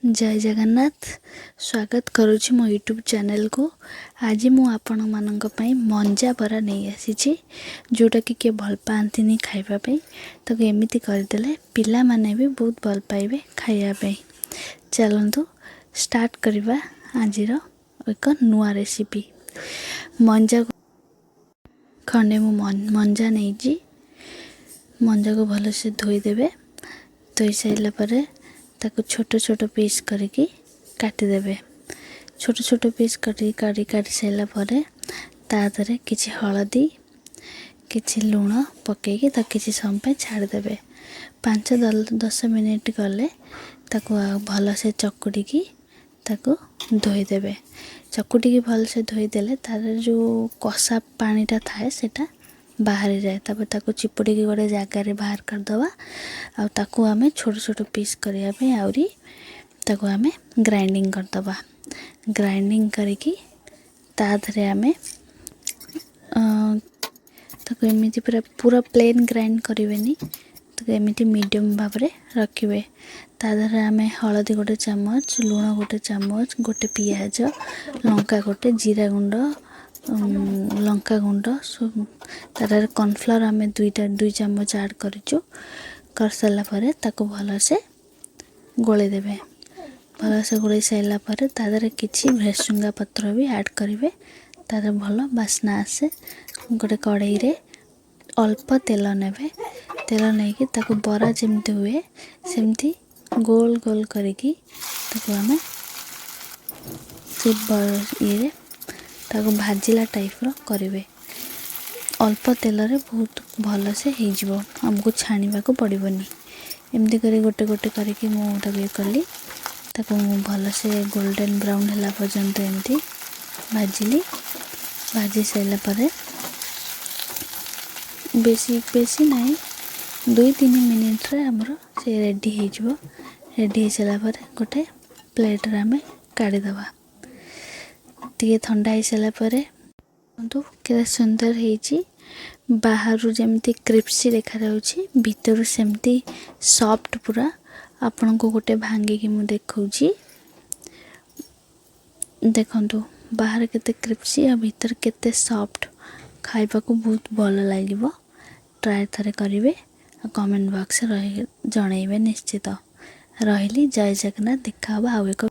जय जगन्नाथ स्वागत करुछि मो यूट्यूब चैनल को। आज मु आपण मानक पई मंजा बरा नहीं आसी जोटा कि के भल पाती खाइबा पे तो एमिति करदेले पिला माने भी बहुत भल पाइबे खाइबा पे। चलंतु स्टार्ट करवा आज एक नुआ रेसिपी। मंजा खंडे मु मंजा नहीं जी मंजा को भल से धोई देबे। धोई साइला परे ताको छोट छोट पीस करके काटी देबे। छोट छोट पीस काटी साइला परे तादरे किछि हळदी किछि लूण पकेकी ता किछि समय पे छाड़ देबे। 5-10 मिनिट गले ताको भल से चकुटी की ताको धोई देबे। चकुटी की भल से धोई देले तार जो कसा पानीटा थाए सेटा बाहरी जाए। तब ताको चिपुड़ी की गोटे जगार बाहर कर दवा। आ ताको आमे छोट छोट पीस करिया पे आउरी ताको आमे ग्राइंडिंग कर दवा। ग्राइंडिंग करके ताधरे आमे ताको एमिति पूरा प्लेन ग्राइंड करिवेनी। ताको एमिति मीडियम भाबरे रखिबे। ताधरे आमे हळदी गोटे चम्मच लूण गोटे चम्मच गोटे पियाज लंका गोटे जीरा गुंड लंका गुंड तार कॉर्नफ्लोर आमे 2 चम्मच ऐड करिचु। कर सारा परे ताको भल से गोले देबे। भल से गोले साइला परे तादरे किछि भृसुंगा पत्र भी ऐड करिवे। तादरे भल बास्ना आसे। गोटे कढ़ाई रे अल्प तेल नेबे। तेल नेकी ताको बरा जेमती हुए सेमती गोल गोल करिकी ताको आमे ये ताको भाजिला टाइप रो करिवे। अल्प तेल रे बहुत भल से हो जिवो। हमको छाणीबा को पड़िबनी। एमती करी गोटे गोटे करके मु ताको कली ताको भल से गोल्डन ब्राउन हला पर्यंत एमती भाजिली। भाजी साइला परे बेसी नहीं 2-3 मिनिट रे हमरो से रेडी हो जिवो। रेडी हो साला परे गोटे प्लेट रे हमें काढ़ी दवा। टिके ठंडा हो साला परे तो केते सुंदर हेची। बाहर जेमती क्रिप्सी देखा जाउची भीतर सेमती सॉफ्ट पूरा। आपन को गोटे भांगी की मु देखौची देखंतु बाहर केते क्रिप्सी आ भीतर केते सॉफ्ट। खाइबा को बहुत भल लागिवो। ट्राई थरे करिवे आ कमेंट बॉक्स रे जणैबे निश्चित। रहिली जय जगन्नाथ। देखा आउ एक